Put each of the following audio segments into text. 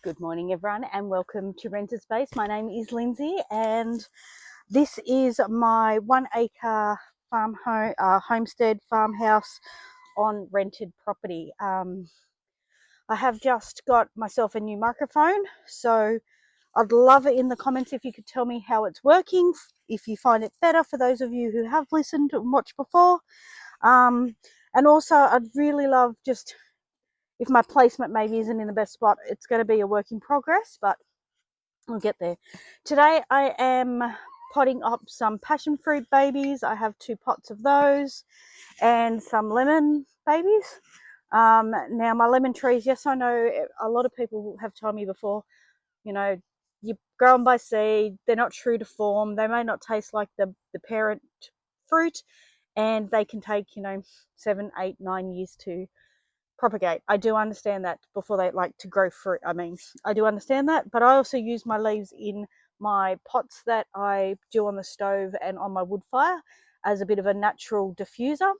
Good morning, everyone, and welcome to Rented Space. My name is Lindsay, and this is my 1 acre homestead farmhouse on rented property. I have just got myself a new microphone, so I'd love it in the comments if you could tell me how it's working, if you find it better for those of you who have listened and watched before. And also, I'd really love just if my placement maybe isn't in the best spot. It's going to be a work in progress, but we'll get there. Today I am potting up some passion fruit babies. I have 2 pots of those and some lemon babies. Now my lemon trees, yes, I know a lot of people have told me before, you grow them by seed, they're not true to form, they may not taste like the parent fruit, and they can take 7, 8, 9 years to propagate. I do understand that before they like to grow fruit. I do understand that, but I also use my leaves in my pots that I do on the stove and on my wood fire as a bit of a natural diffuser.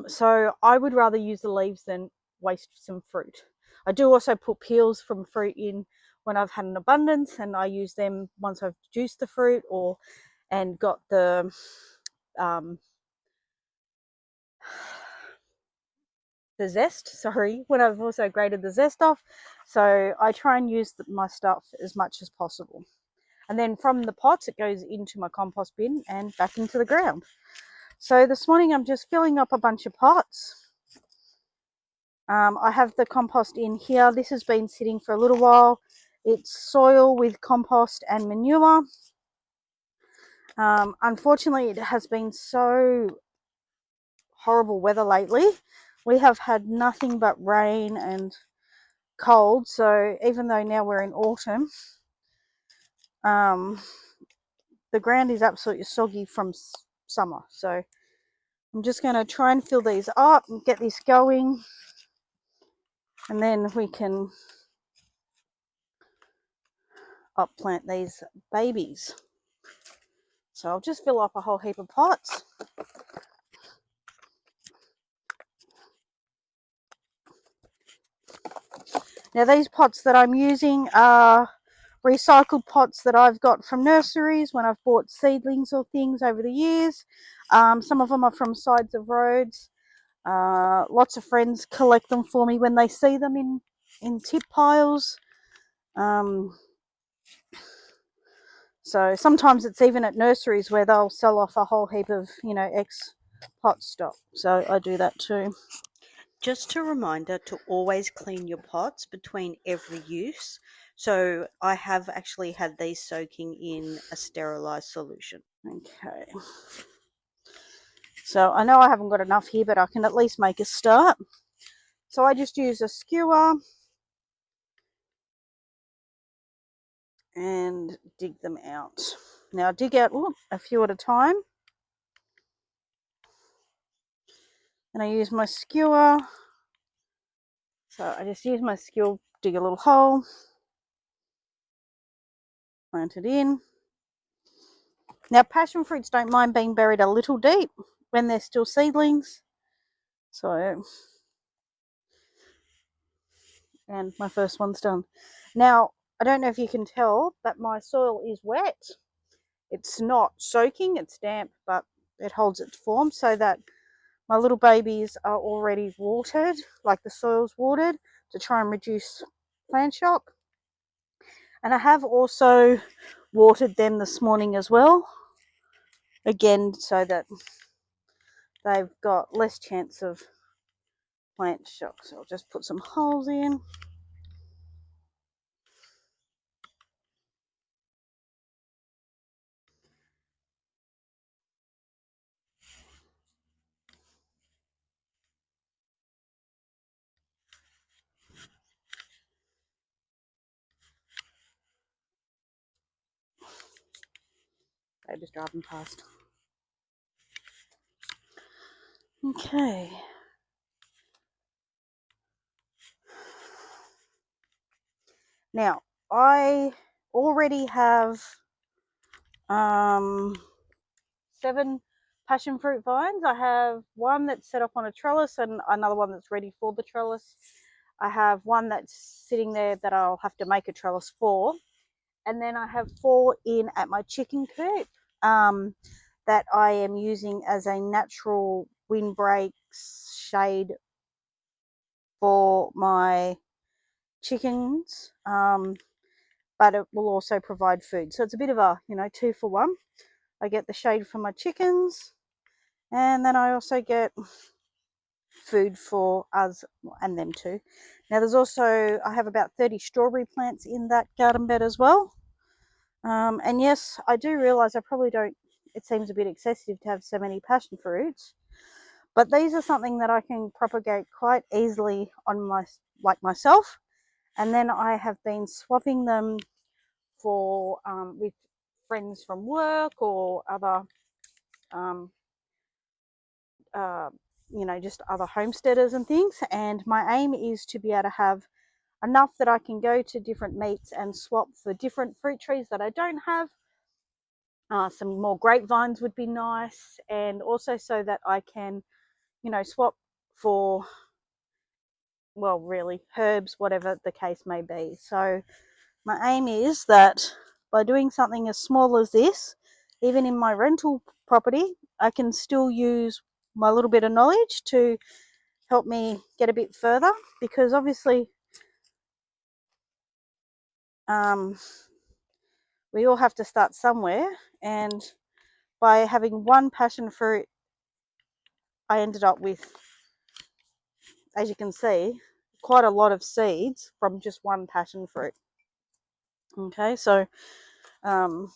So I would rather use the leaves than waste some fruit. I do also put peels from fruit in when I've had an abundance, and I use them once I've juiced the fruit and got the zest, when I've also grated the zest off. So I try and use my stuff as much as possible. And then from the pots, it goes into my compost bin and back into the ground. So this morning I'm just filling up a bunch of pots. I have the compost in here. This has been sitting for a little while. It's soil with compost and manure. Unfortunately, it has been so horrible weather lately. We have had nothing but rain and cold, so even though now we're in autumn, the ground is absolutely soggy from summer. So I'm just going to try and fill these up and get this going, and then we can upplant these babies. So I'll just fill up a whole heap of pots. Now these pots that I'm using are recycled pots that I've got from nurseries when I've bought seedlings or things over the years. Some of them are from sides of roads. Lots of friends collect them for me when they see them in tip piles. So sometimes it's even at nurseries where they'll sell off a whole heap of ex pot stock. So I do that too. Just a reminder to always clean your pots between every use. So I have actually had these soaking in a sterilized solution. Okay. So I know I haven't got enough here, but I can at least make a start. So I just use a skewer and dig them out. Now dig out a few at a time. And I use my skewer. So I just use my skewer, dig a little hole, plant it in. Now passion fruits don't mind being buried a little deep when they're still seedlings. So, and my first one's done. Now, I don't know if you can tell, but my soil is wet. It's not soaking, it's damp, but it holds its form so that my little babies are already watered, like the soil's watered, to try and reduce plant shock. And I have also watered them this morning as well, again, so that they've got less chance of plant shock. So I'll just put some holes in. They're just driving past. Okay. Now, I already have 7 passion fruit vines. I have one that's set up on a trellis and another one that's ready for the trellis. I have one that's sitting there that I'll have to make a trellis for. And then I have 4 in at my chicken coop that I am using as a natural windbreaks shade for my chickens. But it will also provide food. So it's a bit of a, 2 for 1. I get the shade for my chickens, and then I also get food for us and them too. Now there's also, I have about 30 strawberry plants in that garden bed as well. And yes, I do realise I probably don't, it seems a bit excessive to have so many passion fruits, but these are something that I can propagate quite easily on myself. And then I have been swapping them for with friends from work or other um, uh, just other homesteaders and things. And my aim is to be able to have enough that I can go to different meets and swap for different fruit trees that I don't have. Some more grapevines would be nice, and also so that I can, swap for, well, really herbs, whatever the case may be. So my aim is that by doing something as small as this, even in my rental property, I can still use my little bit of knowledge to help me get a bit further, because obviously um, we all have to start somewhere. And by having one passion fruit, I ended up with, as you can see, quite a lot of seeds from just one passion fruit. Okay, so um,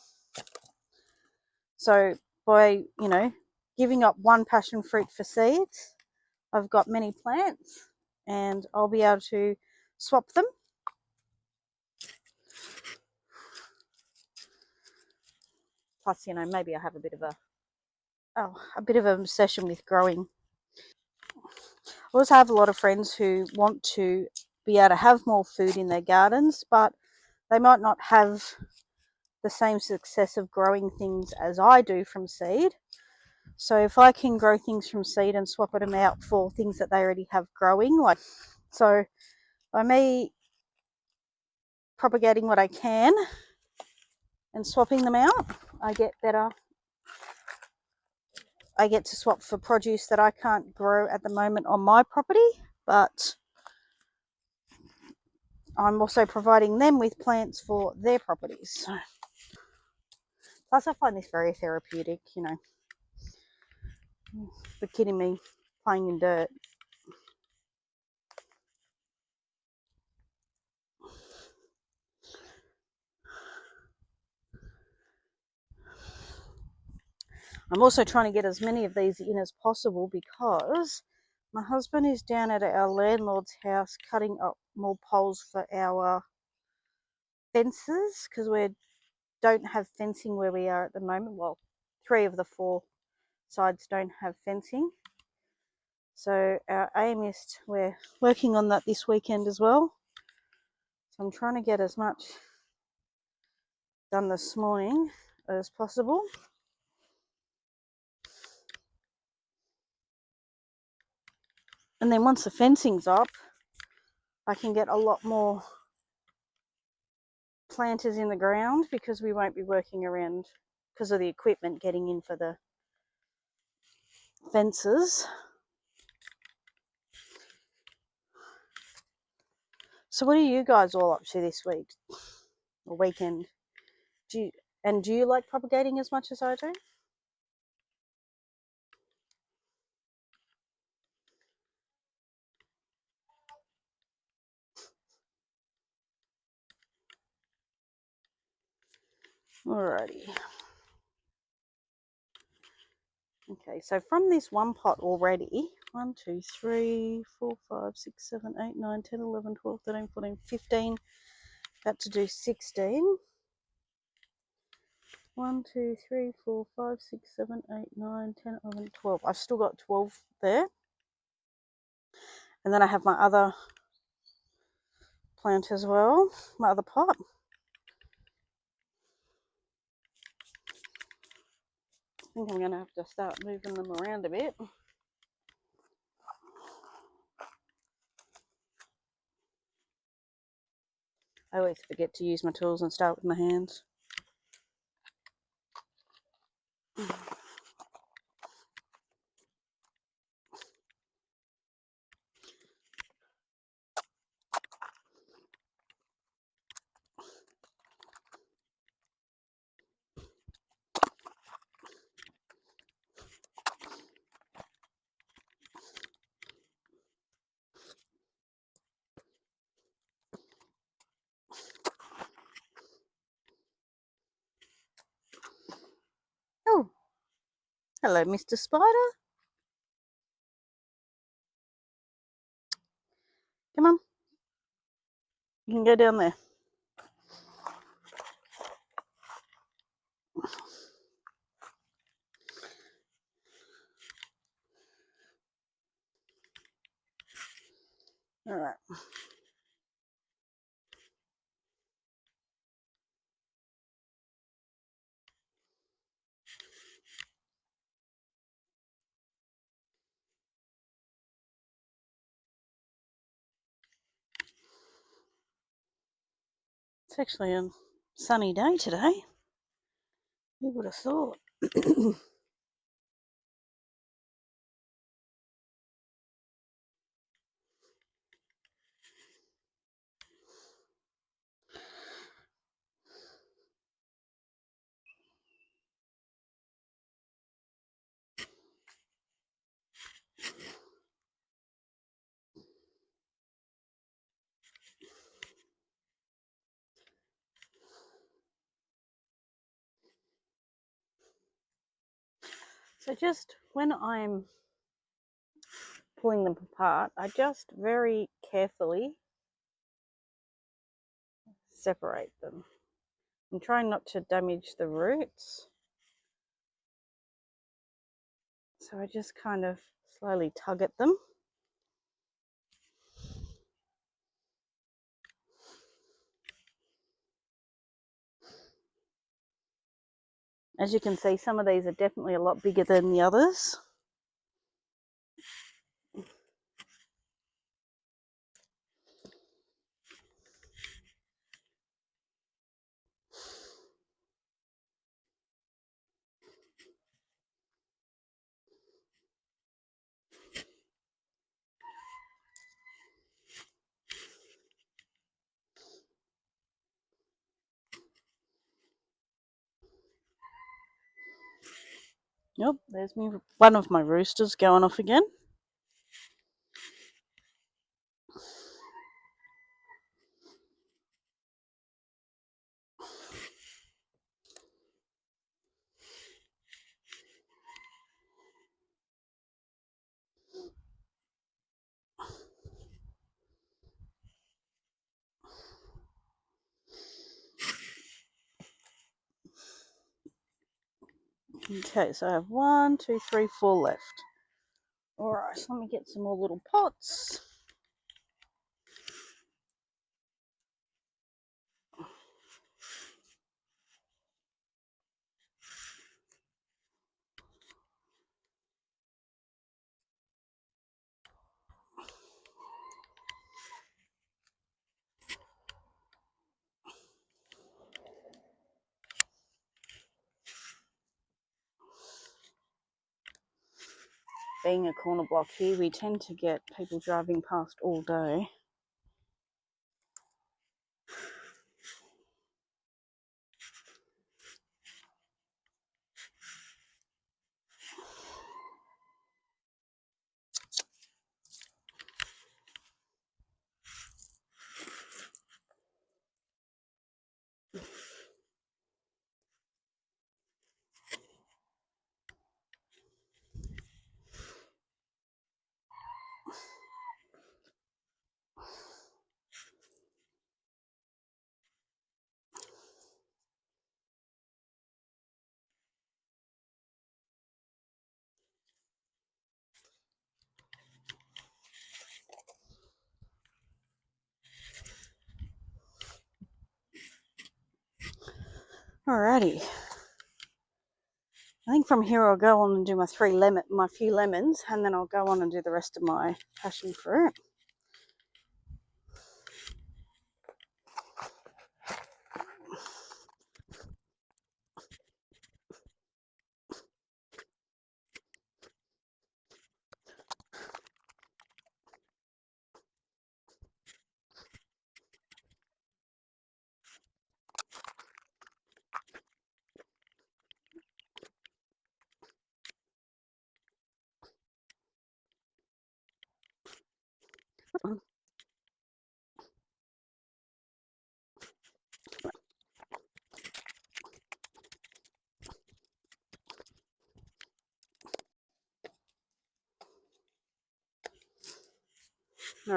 so by giving up one passion fruit for seeds, I've got many plants, and I'll be able to swap them. Plus, maybe I have a bit of an obsession with growing. I also have a lot of friends who want to be able to have more food in their gardens, but they might not have the same success of growing things as I do from seed. So if I can grow things from seed and swap them out for things that they already have growing, so by me propagating what I can and swapping them out, I get better. I get to swap for produce that I can't grow at the moment on my property, but I'm also providing them with plants for their properties. Plus, I find this very therapeutic, for kidding me, playing in dirt. I'm also trying to get as many of these in as possible, because my husband is down at our landlord's house cutting up more poles for our fences, because we don't have fencing where we are at the moment. Well, 3 of the 4 sides don't have fencing. So our aim is, we're working on that this weekend as well. So I'm trying to get as much done this morning as possible. And then once the fencing's up, I can get a lot more planters in the ground, because we won't be working around, because of the equipment getting in for the fences. So what are you guys all up to this week or weekend? Do you like propagating as much as I do? Alrighty. Okay, so from this one pot already, 1, 2, 3, 4, 5, 6, 7, 8, 9, 10, 11, 12, 13, 14, 15, about to do 16. 1, 2, 3, 4, 5, 6, 7, 8, 9, 10, 11, 12. I've still got 12 there. And then I have my other plant as well, my other pot. I think I'm going to have to start moving them around a bit. I always forget to use my tools and start with my hands. Oh, hello, Mr. Spider. Come on. You can go down there. All right. It's actually a sunny day today. Who would have thought? So just when I'm pulling them apart, I just very carefully separate them. I'm trying not to damage the roots. So I just kind of slowly tug at them. As you can see, some of these are definitely a lot bigger than the others. Yep, there's me, one of my roosters going off again. Okay, so I have 1, 2, 3, 4 left. All right, so let me get some more little pots. Being a corner block here, we tend to get people driving past all day. Alrighty. I think from here I'll go on and do my few lemons, and then I'll go on and do the rest of my passion fruit. All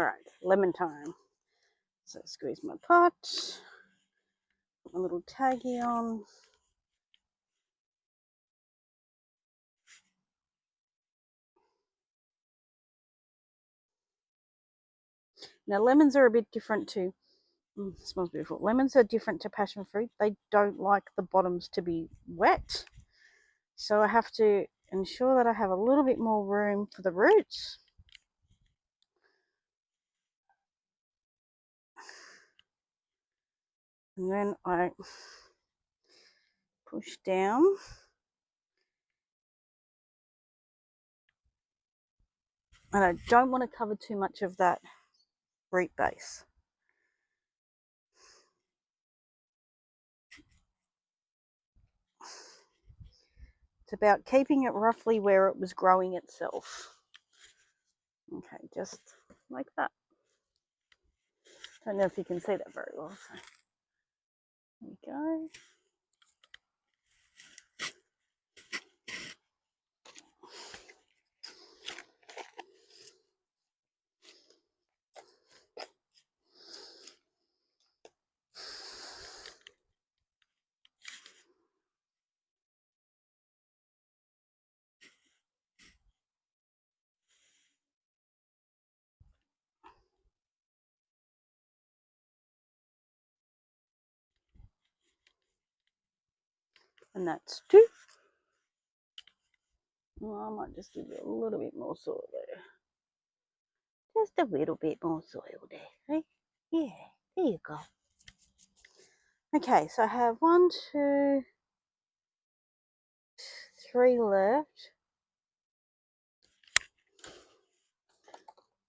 right, lemon time. So squeeze my pot, put my little taggy on. Now lemons are a bit different to, smells beautiful. Lemons are different to passion fruit. They don't like the bottoms to be wet. So I have to ensure that I have a little bit more room for the roots. And then I push down. And I don't want to cover too much of that root base. It's about keeping it roughly where it was growing itself. Okay, just like that. Don't know if you can see that very well. So there we go. And that's two. Well, I might just give you a little bit more soil there. Just a little bit more soil there. Right? Yeah, there you go. Okay, so I have 1, 2, 3 left.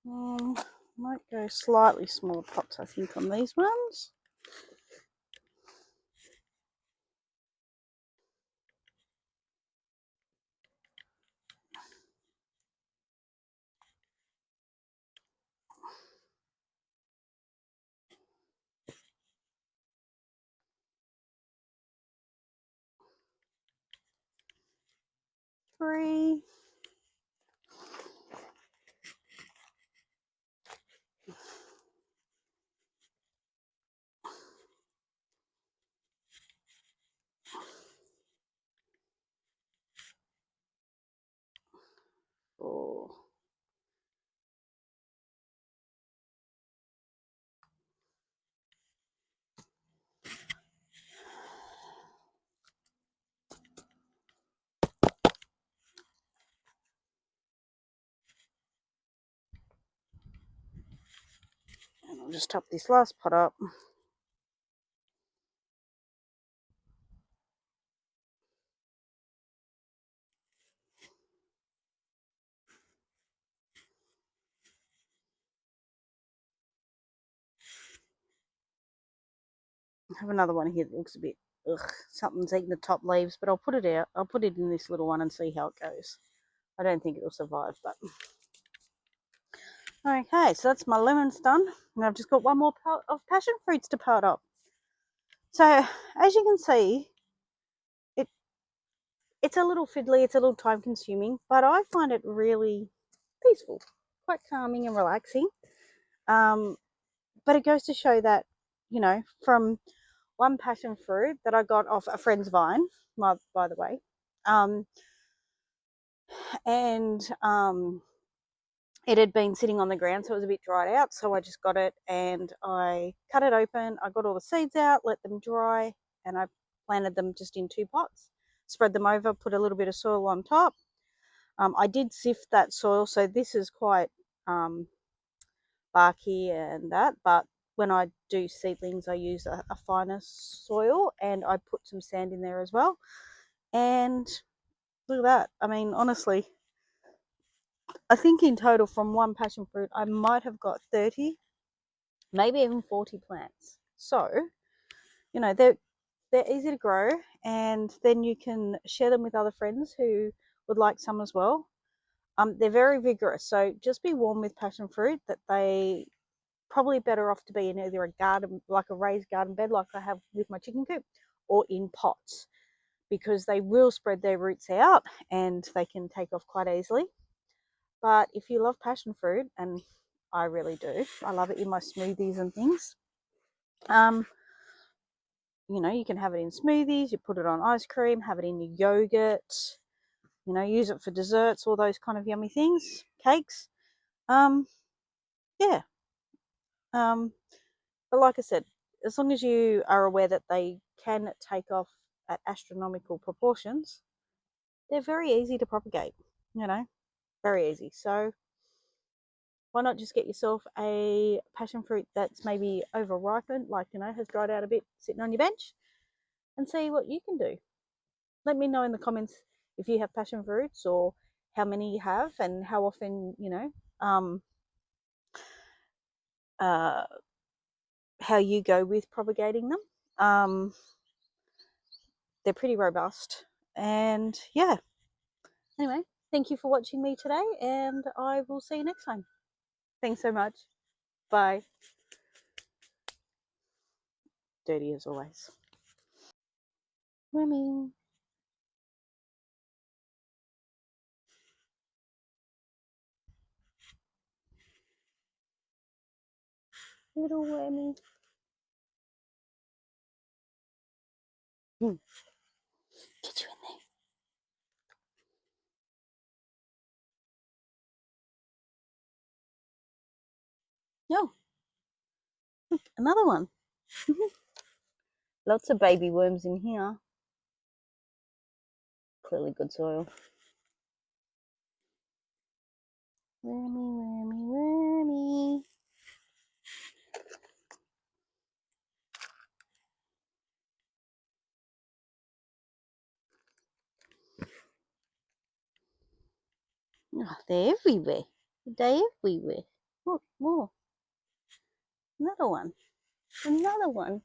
Might go slightly small pots, I think, on these ones. Three. Four. And I'll just top this last pot up. I have another one here that looks a bit, something's eating the top leaves, but I'll put it out. I'll put it in this little one and see how it goes. I don't think it'll survive, but okay, so that's my lemons done, and I've just got one more pot of passion fruits to part up. So as you can see, it's a little fiddly, it's a little time consuming, but I find it really peaceful, quite calming and relaxing. But it goes to show that, from one passion fruit that I got off a friend's vine, by the way, and it had been sitting on the ground, so it was a bit dried out. So I just got it and I cut it open. I got all the seeds out, let them dry, and I planted them just in 2 pots. Spread them over, put a little bit of soil on top. I did sift that soil, so this is quite barky and that, but when I do seedlings, I use a finer soil, and I put some sand in there as well. And look at that. I mean, honestly, I think in total from one passion fruit, I might have got 30, maybe even 40 plants. So, they're easy to grow, and then you can share them with other friends who would like some as well. They're very vigorous, so just be warned with passion fruit that they probably better off to be in either a garden, like a raised garden bed, like I have with my chicken coop, or in pots, because they will spread their roots out and they can take off quite easily. But if you love passion fruit, and I really do, I love it in my smoothies and things. You can have it in smoothies, you put it on ice cream, have it in your yogurt, use it for desserts, all those kind of yummy things, cakes. Um, yeah. Um, but like I said, as long as you are aware that they can take off at astronomical proportions, they're very easy to propagate, very easy. So why not just get yourself a passion fruit that's maybe over ripened, like, has dried out a bit, sitting on your bench, and see what you can do. Let me know in the comments if you have passion fruits, or how many you have, and how often, um, uh, how you go with propagating them. They're pretty robust. And yeah, anyway, thank you for watching me today, and I will see you next time. Thanks so much. Bye. Dirty as always. Swimming. Little wormy. Get you in there. Yo, another one. Lots of baby worms in here. Clearly good soil. Wormy, wormy, wormy. Oh, they're everywhere. They're everywhere. Look, more. Another one. Another one.